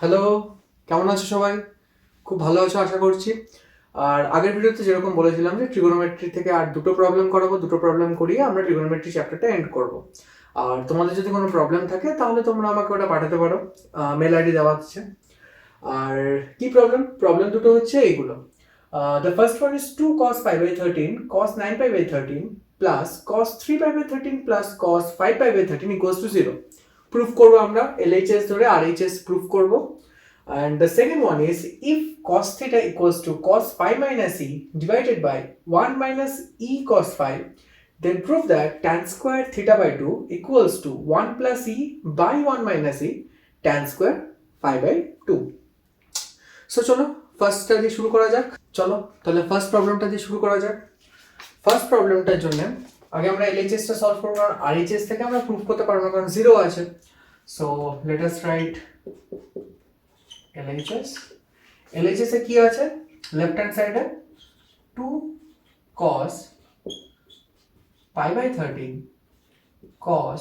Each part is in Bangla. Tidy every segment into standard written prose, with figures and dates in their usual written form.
হ্যালো, কেমন আছো সবাই? খুব ভালো আছো আশা করছি। আর আগের ভিডিওতে যেরকম বলেছিলাম যে ট্রিগোনোমেট্রি থেকে আর দুটো প্রবলেম করাবো, দুটো প্রবলেম করিয়ে আমরা ট্রিগোনোমেট্রি চ্যাপ্টারটা এন্ড করবো। আর তোমাদের যদি কোনো প্রবলেম থাকে তাহলে তোমরা আমাকে ওটা পাঠাতে পারো, মেল আইডি দেওয়া আছে। আর কি প্রবলেম দুটো হচ্ছে এইগুলো। The first one is 2 cos pi by 13 cos 9 pi by 13 plus cos 3 pi by 13 plus cos 5 pi by 13 equals to 0. Proof করবো আমরা LHS ধরে RHS প্রুফ করবো। And the second one is if cos theta equals to cos pi minus e divided by 1 minus e cos phi, then prove that tan square theta by 2 equals to 1 plus e by 1 minus e tan square phi by 2. So চলো ফার্স্টটা দিয়ে শুরু করা যাক। চলো তাহলে ফার্স্ট প্রবলেমটা দিয়ে শুরু করা যাক। ফার্স্ট প্রবলেমটার জন্য আগে আমরা LHS-টা সলভ করব, আর RHS থেকে আমরা প্রুফ করতে পারবো না কারণ 0 আছে। So let us right LHS এ কি আছে? লেফট হ্যান্ড সাইডে 2 cos pi by 13 cos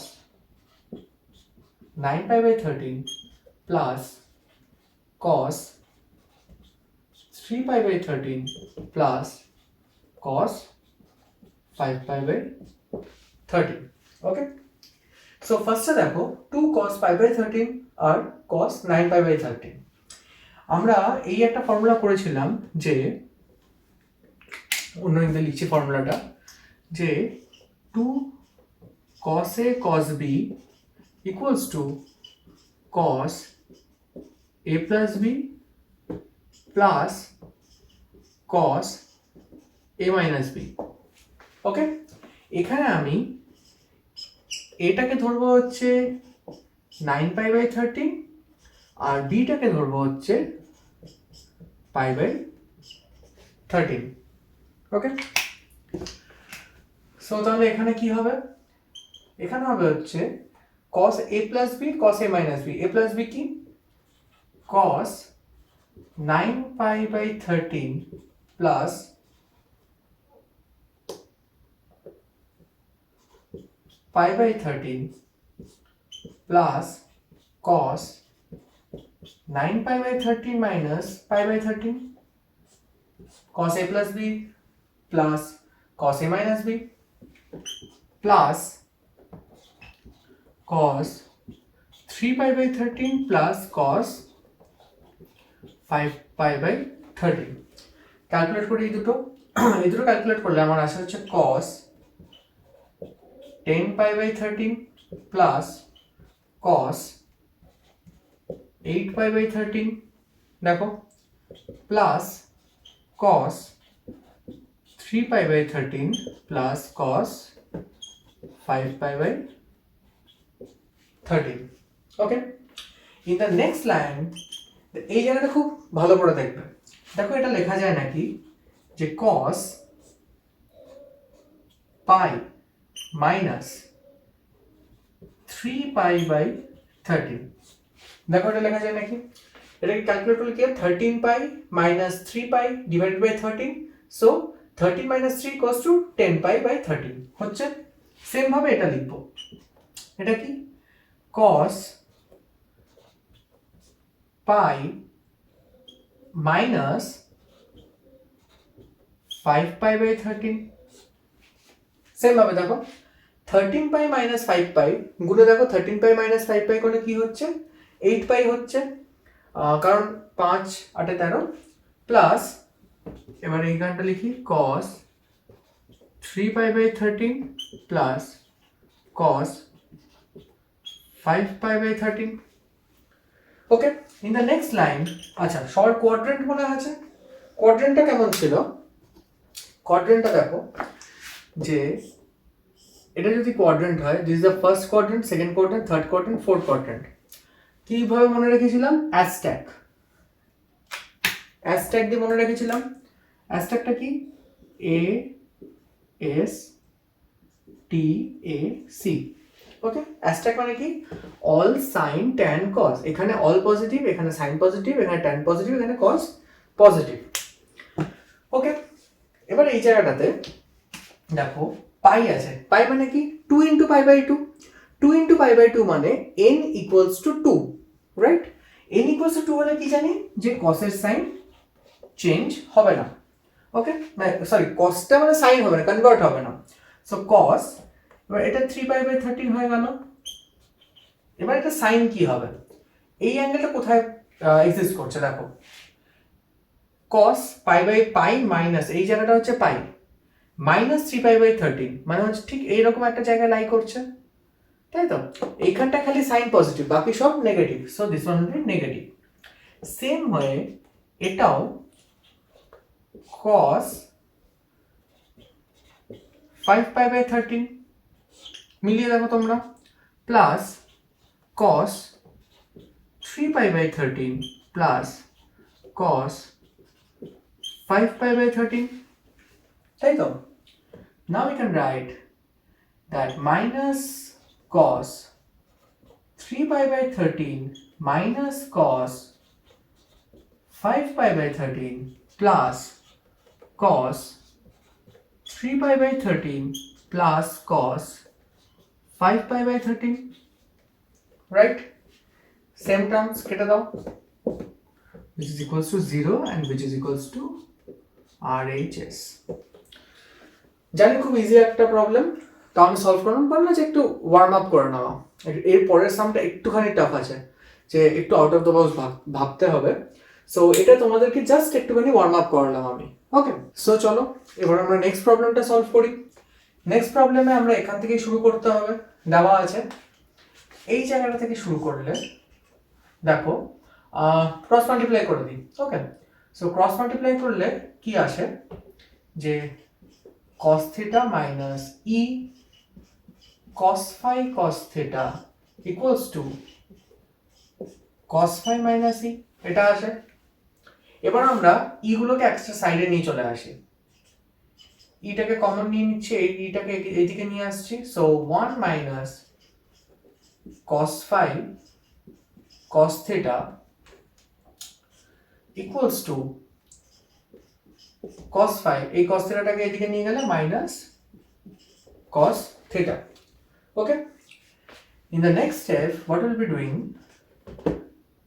9 pi by 13 plus cos 3 pi by 13 plus cos 5 pi by 13. Okay, so first দেখো 2 cos pi by 13 R cos 9 pi by 13। আমরা এই একটা ফর্মুলা করেছিলাম যে অন্যদিকে লিখছি ফর্মুলাটা, যে 2 cos a cos b equals to cos a plus b plus cos a minus b। ওকে, এখানে আমি এটাকে ধরবো হচ্ছে 9 pi by 13 আর বিটাকে ধরবো হচ্ছে pi by 13। ওকে, সো তাহলে এখানে কি হবে? এখানে হবে হচ্ছে cos a plus b cos a minus b। a plus b কি? cos 9 pi by 13 plus pi by 13 plus cos 9 pi by 13 minus pi by 13 cos a plus b plus cos a minus b plus cos 3 pi by 13 plus cos 5 pi by 13। Calculate করি এই দুটো ক্যালকুলেট করলে আমার আসে হচ্ছে cos 10 pi by 13 plus cos 8 pi by 13 দেখো plus cos 3 pi by 13 plus cos 5 pi by 13। Okay, in the next line এই জায়গাটা খুব ভালো করে দেখবে। দেখো এটা লেখা যায় নাকি যে cos pi minus 3 pi by 13। দেখো এটা লেখা যায় নাকি? এটাকে ক্যালকুলেট করলে কি হয়? 13 pi minus 3 pi divided by 13, so 13 minus 3 equals to 10 pi by 13 হচ্ছে। সেম ভাবে এটা লিখবো, এটা কি? cos pi minus 5 pi by 13। Same ভাবে দেখো 13 pi minus 5 pi গুণে দেখো 13 pi minus 5 pi কোণে কি হচ্ছে? 8 pi হচ্ছে, কারণ 5 8 13 প্লাস এবার এইখানটা লিখি cos 3 pi by 13 plus cos 5 pi by 13। Okay, in the next line আচ্ছা শর্ট কোয়াড্রেন্ট মনে আছে? কোয়াড্রেন্টটা কেমন ছিল? কোয়াড্রেন্টটা দেখো যে এটা যদি কোয়াড্রেন্ট হয়, this is the first quadrant, second quadrant, third quadrant, fourth quadrant. কিভাবে মনে রেখেছিলাম? অ্যাস্ট্যাক দিয়ে মনে রেখেছিলাম। অ্যাস্ট্যাকটা কি? A S T A C। ওকে, অ্যাস্ট্যাক মানে কি? All sine tan cos. এখানে অল পজিটিভ, এখানে সাইন পজিটিভ, এখানে ট্যান পজিটিভ, এখানে কজ পজিটিভ। ওকে, এবার এই জায়গাটাতে দেখো পাই আছে। পাই মানে কি? 2 into pi by 2। 2 into pi by 2 মানে n equals to 2, right? n equals to 2 হলে কি জানি যে cos এর সাইন চেঞ্জ হবে না, ওকে, সরি cosটা মানে সাইন হবে না, কনভার্ট হবে না। সো cos, এবার এটা 3π/13 হয়ে গেল। এবার এটা সাইন কি হবে, এই অ্যাঙ্গেলটা কোথায় এক্সিস্ট করছে দেখো, cos π/π মাইনাস এই জায়গাটা হচ্ছে পাই মাইনাস 3π/13, মানে হচ্ছে ঠিক এইরকম একটা জায়গায় লাই করছে, তাই তো? এইখানটা খালি সাইন পজিটিভ, বাকি সব negative, so this one will be negative. Same হয়ে এটাও cos 5π/13 মিলিয়ে দেখো তোমরা, প্লাস cos 3π/13 প্লাস cos 5π/13, তাই তো? Now we can write that minus cos 3π/13 minus cos 5π/13 plus cos 3π/13 plus cos 5π/13, right? Same terms কেটে দাও, which is equals to 0 and which is equals to RHS. জানি খুব ইজি একটা প্রবলেম, তো আমি সলভ করলাম, বললাম যে একটু ওয়ার্ম আপ করে নেওয়া। এর পরের সামটা একটুখানি টাফ আছে, যে একটু আউট অফ দ্য বক্স ভাবতে হবে। সো এটা তোমাদেরকে জাস্ট একটুখানি ওয়ার্ম আপ করলাম আমি, ওকে? সো চলো এবার আমরা নেক্সট প্রবলেমটা সলভ করি। নেক্সট প্রবলেমে আমরা এখান থেকেই শুরু করতে হবে, দেওয়া আছে এই জায়গাটা থেকে শুরু করলে দেখো ক্রস মাল্টিপ্লাই করে দিই, ওকে? সো ক্রস মাল্টিপ্লাই করলে কি আসে যে cos theta minus e cos phi cos theta equals to cos phi minus e, এটা আসে। এবার আমরা e গুলোকে এক্সট্রা সাইডে নিয়ে চলে আসি, ইটাকে কমন নিয়ে নিচ্ছি, এই ইটাকে এইদিকে নিয়ে আসছি, so 1 minus cos phi cos theta equals to cos phi, এই cos theta টাকে এদিকে নিয়ে গেলে minus cos theta, okay? In the next step what we'll be doing,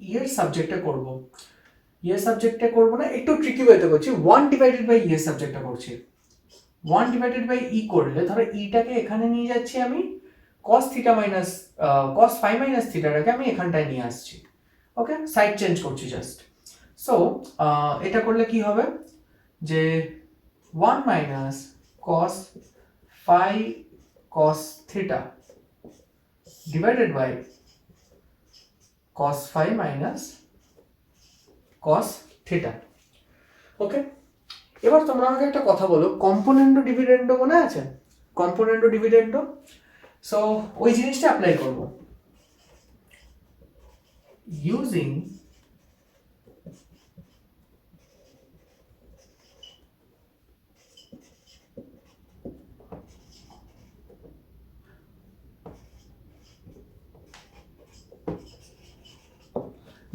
এর সাবজেক্টে করব, এর সাবজেক্টে করব না, একটু ট্রিকি ওয়েতে করছি, 1 ডিভাইডেড বাই এর সাবজেক্টটা করছি। 1 ডিভাইডেড বাই ই করলে ধরো ইটাকে এখানে নিয়ে যাচ্ছি আমি, cos theta minus cos phi minus থিটাটাকে আমি এখানটায় নিয়ে আসছি, ওকে? সাইড চেঞ্জ করছি জাস্ট। সো এটা করলে কি হবে যে 1 minus cos phi cos theta divided by cos phi minus cos theta, ওকে? এবার তোমরা আমাকে একটা কথা বলো, কম্পোনেন্ডো ডিভিডেন্ডো মনে আছে? কম্পোনেন্ডো ডিভিডেন্ডো, সো ওই জিনিসটা অ্যাপ্লাই করব using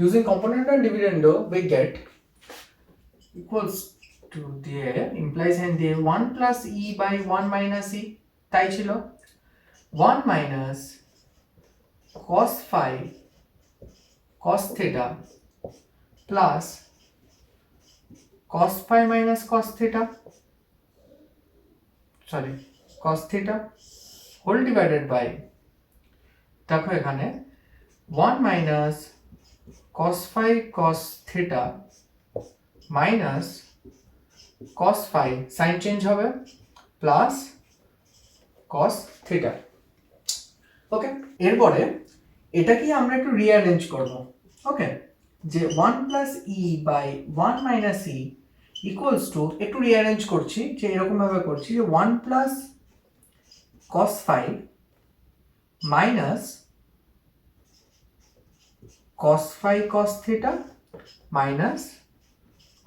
using component and dividendo we get equals to there implies and there 1 plus e by 1 minus e, তাই ছিল 1 minus cos phi cos theta plus cos phi minus cos theta, sorry cos theta whole divided by, দেখো এখানে 1 minus cos phi cos theta minus cos phi sign change হবে প্লাস cos theta, ওকে? এরপরে এটাকে আমরা একটু রিঅ্যারেঞ্জ করব, ওকে? যে 1 plus e by 1 minus e equals to, একটু রিঅ্যারেঞ্জ করছি, যে এরকম ভাবে করছি যে 1 plus cos phi minus cos phi cos theta minus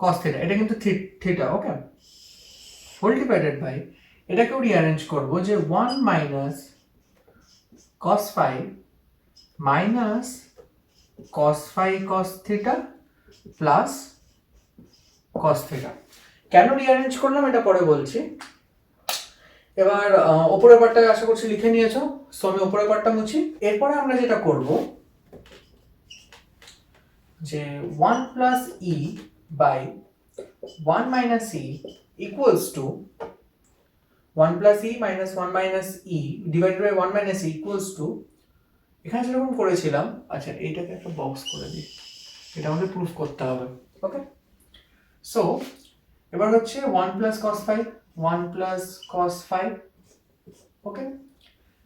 cos theta, এটা কিন্তু theta, okay? Whole divided by, এটাকেও রিঅ্যারেঞ্জ করব যে 1 minus cos phi minus cos phi cos theta plus cos theta। কেন রিঅ্যারেঞ্জ করলাম এটা পরে বলছি। এবার উপরের পার্টটা আশা করছি লিখে নিয়েছো, সো আমি উপরের পার্টটা মুছি। এরপরে আমরা যেটা করব যে 1 plus e by 1 minus e equals to 1 plus e minus 1 minus e divided by 1 minus e equals to, এখানে যেরকম করেছিলাম, আচ্ছা এইটাকে একটা বক্স করে দিই, এটা আমাদের প্রুফ করতে হবে। ওকে, সো এবার হচ্ছে 1 plus cos phi, 1 plus cos phi, okay,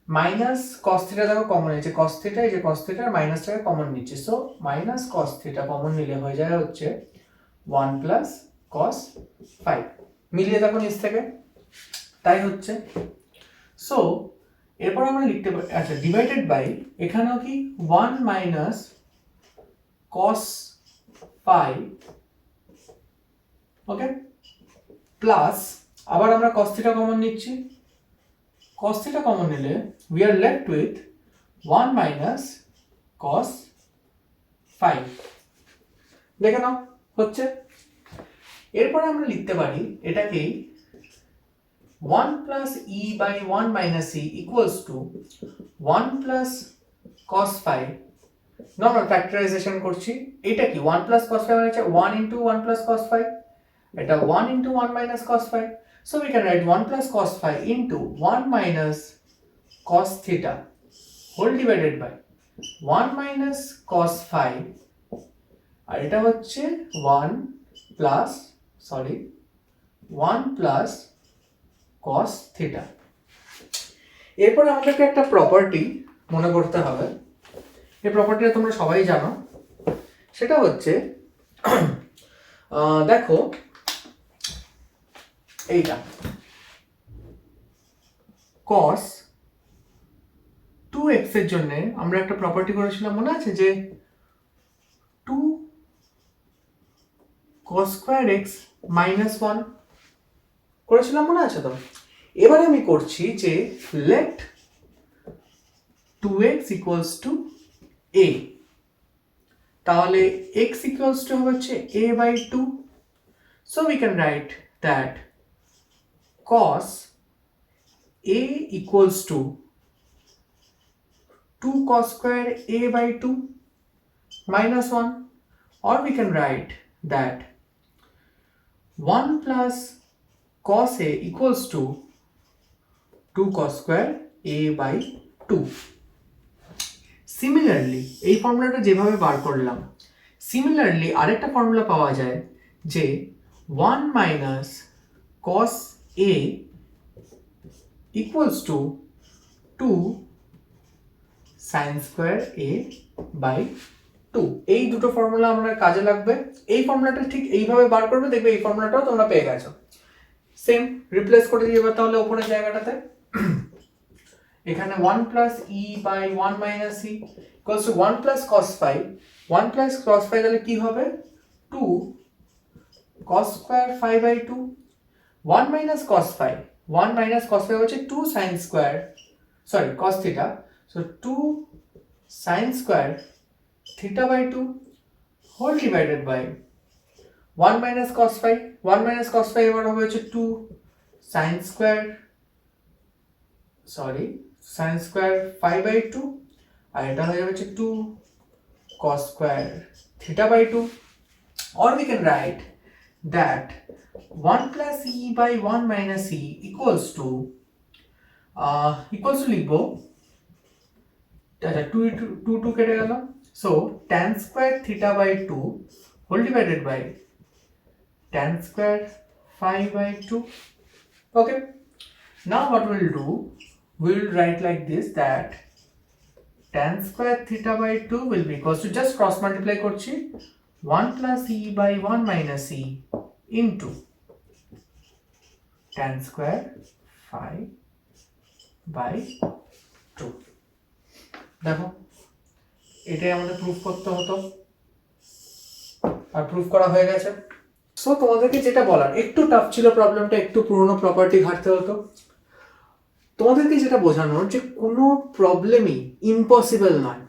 minus cos theta দেখো কমন নিচ্ছে, কস থিটা, এই যে কস থিটা মাইনাসটাকে কমন নিচ্ছে, so minus cos theta common নিলে হয়ে যায় হচ্ছে 1 প্লাস কস ফাই, মিলিয়ে দেখো নিচ থেকে, তাই হচ্ছে। সো এরপর আমরা লিখতে পারি, আচ্ছা ডিভাইডেড বাই এখানেও কি 1 মাইনাস কস ফাই, ওকে, প্লাস আবার আমরা cos থিটা কমন নিচ্ছি, cos থিটা কমন নিলে we are left with 1 minus cos phi, দেখে নাও হচ্ছে। এরপর আমরা লিখতে পারি এটাকেই 1 plus e by 1 minus e equals to 1 plus cos phi, normal factorisation করছি, এটা কি 1 plus cos phi মানে হচ্ছে 1 into 1 plus cos phi, এটা 1 into 1 minus cos phi, so we can write 1 plus cos phi into 1 minus cos theta whole divided by 1 minus cos phi, আর এটা হচ্ছে 1 plus 1 plus cos theta। এরপর আমাদেরকে একটা প্রপার্টি মনে করতে হবে, এই প্রপার্টিটা তোমরা সবাই জানো, সেটা হচ্ছে দেখো এইটা cos 2x এর জন্য আমরা একটা প্রপার্টি করেছিলাম, মনে আছে, যে 2 cos square x minus 1 করেছিলাম, মনে আছে তো? এবারে আমি করছি যে let 2x equals to a, তাহলে x equals to হচ্ছে a by 2, so we can write that cos a equals to 2 cos square a by 2 minus 1, or we can write that 1 plus cos a equals to 2 cos square a by 2। Similarly এই ফর্মুলাটা যেভাবে বার করলাম, সিমিলারলি আরেকটা ফর্মুলা পাওয়া যায় যে 1 minus cos a equals to 2 sin square a by 2। এই দুটো ফর্মুলা আমরা কাজে লাগবে, এই ফর্মুলাটা ঠিক এইভাবে বার করবে, দেখবে এই ফর্মুলাটাও তোমরা পেয়ে গেছো। সেম রিপ্লেস করে দিই এবার তাহলে উপরের জায়গাটাতে, এখানে 1 plus e by 1 minus e equals to 1 plus cos phi, 1 plus cos phi তাহলে কি হবে 2 cos square phi by 2, 1 minus cos phi, 1 minus cos phi হচ্ছে 2 sin square, cos theta, so 2 sin square theta by 2 whole divided by 1 minus cos phi, 1 minus cos phi এবার হবে হচ্ছে 2 sin square phi by 2, আর এটা হয়ে যাবে 2 cos square theta by 2, or we can write that 1 plus e by 1 minus e equals to লিখবো, আচ্ছা 2 কেটে গেল, so tan square theta by 2 whole divided by tan square phi by 2, okay। Now what we'll do, we'll write like this, that tan square theta by 2 will be equals to, just cross multiply করছি, 1 plus e by 1 minus e into tan square phi by 2। দেখো এটাই আমাদের প্রুফ করতে হতো, আর প্রুফ করা হয়ে গেছে। সো তোমাদেরকে যেটা বলার, একটু টাফ ছিল প্রবলেমটা, একটু পুরনো প্রপার্টি ঘাটতে হতো, তোমাদেরকে যেটা বোঝানোর যে কোনো প্রবলেমই ইম্পসিবল নয়,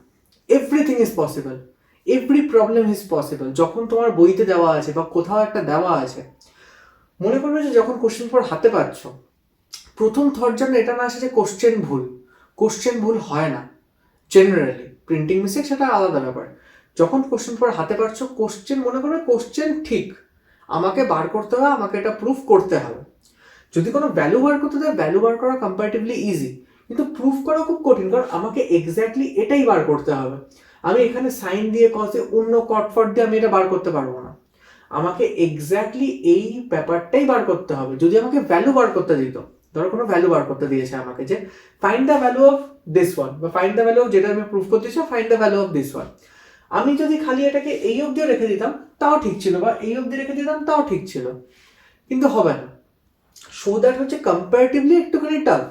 everything is possible, every problem is possible. যখন তোমার বইতে দেওয়া আছে বা কোথাও একটা দেওয়া আছে, মনে করবে যে যখন কোশ্চেন পেপার হাতে পাচ্ছ, প্রথম থট যেন এটা না আসে যে কোশ্চেন ভুল হয় না, জেনারেলি প্রিন্টিং মিস্টেক সেটা আলাদা ব্যাপার, যখন কোশ্চেন পেপার হাতে পাচ্ছ, কোশ্চেন মনে করবে কোশ্চেন ঠিক, আমাকে বার করতে হবে, আমাকে এটা প্রুফ করতে হবে। যদি কোনো ভ্যালু বার করতে দেয়, ভ্যালু বার করা কম্পারেটিভলি ইজি, কিন্তু প্রুফ করা খুব কঠিন, কারণ আমাকে এক্স্যাক্টলি এটাই বার করতে হবে। আমি এখানে সাইন দিয়ে কসে অন্য কটফট দিয়ে আমি এটা বার করতে পারবো না, আমাকে এক্স্যাক্টলি এই ব্যাপারটাই বার করতে হবে। যদি আমাকে ভ্যালু বার করতে দিত, ধরো কোনো ভ্যালু বার করতে দিয়েছে আমাকে যে find the value of this one, বা ফাইন্ড দ্য ভ্যালু অফ যেটা আমি প্রুফ করতে চাই, find the value of this one, আমি যদি খালি এটাকে এই অবধিও রেখে দিতাম তাও ঠিক ছিল, বা এই অবধি রেখে দিতাম তাও ঠিক ছিল, কিন্তু হবে না। সো দ্যাট হচ্ছে কম্পারেটিভলি একটুখানি টাফ,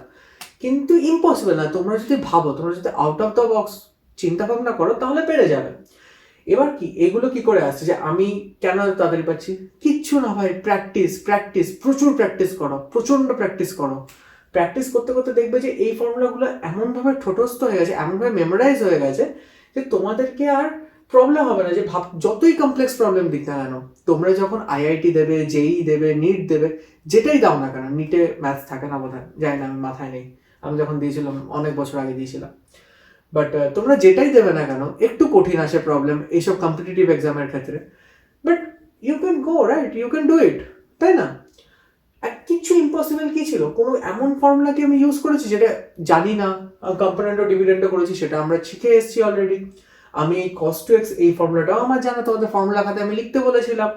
কিন্তু ইম্পসিবল না। তোমরা যদি ভাবো, তোমরা যদি আউট অফ দ্য বক্স চিন্তা ভাবনা করো, তাহলে পেরে যাবে। এবার কি এগুলো কি করে আসছে যে আমি কেন তাড়াতাড়ি পাচ্ছি? কিচ্ছু না ভাই, প্র্যাকটিস প্র্যাকটিস, প্রচুর প্র্যাকটিস করো, প্রচন্ড প্র্যাকটিস করো। প্র্যাকটিস করতে করতে দেখবে যে এই ফর্মুলাগুলো এমনভাবে ঠোঁটস্থ হয়ে গেছে, এমনভাবে মেমোরাইজ হয়ে গেছে যে তোমাদেরকে আর প্রবলেম হবে না। যে যতই কমপ্লেক্স প্রবলেম দিক না কেন, তোমরা যখন আইআইটি দেবে, জেই দেবে, নিট দেবে, যেটাই দাও না কেন, নিটে ম্যাথস থাকে না বোধহয়, জানি না, আমি মাথায় নেই, আমি যখন দিয়েছিলাম অনেক বছর আগে দিয়েছিলাম, বাট তোমরা যেটাই দেবে না কেন একটু কঠিন আসে প্রবলেম এইসব কম্পিটিটিভ এক্সামের ক্ষেত্রে, but you can go, right, you can do it, তাই না? আর কিছু ইম্পসিবল কি ছিল? কোনো এমন ফর্মুলা কি আমি ইউজ করেছি যেটা জানি না? কম্পোনেন্ট ও ডিভিডেন্ডও করেছি, সেটা আমরা শিখে এসেছি অলরেডি। আমি এই cos টু এক্স এই ফর্মুলাটাও আমার জানা, তোমাদের ফর্মুলা খাতে আমি লিখতে বলেছিলাম।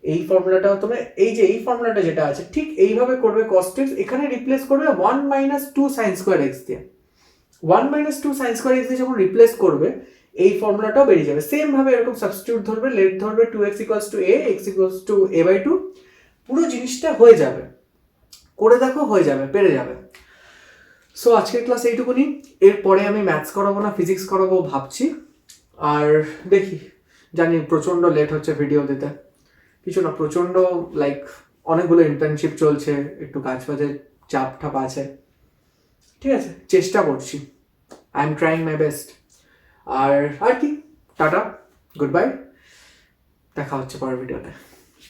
এই ফর্মুলাটাও তোমরা এই যে এই ফর্মুলাটা যেটা আছে ঠিক এইভাবে করবে, cos টু এক্স এখানে রিপ্লেস করবে 1 - 2 sin স্কোয়ার এক্স দিয়ে। 1 - 2 sin স্কোয়ার এক্স দিয়ে যখন রিপ্লেস করবে, এই ফর্মুলাটাও বেরিয়ে যাবে। সেম ভাবে এরকম সাবস্টিটিউট ধরবে, লেট ধরবে 2x = a, x = a/2, পুরো জিনিসটা হয়ে যাবে। করে দেখো, হয়ে যাবে, পেরে যাবে। সো আজকের ক্লাস এইটুকুনি। এরপরে আমি ম্যাথস করাবো না, ফিজিক্স করাবো ভাবছি। আর দেখি, জানি প্রচণ্ড লেট হচ্ছে ভিডিও দিতে, কিছু না, প্রচণ্ড লাইক অনেকগুলো ইন্টার্নশিপ চলছে, একটু কাজ বাজে চাপ ঠাপ আছে, ঠিক আছে, চেষ্টা করছি, I am trying my best. আর কি, টাটা, গুড বাই, দেখা হচ্ছে পরের ভিডিওতে।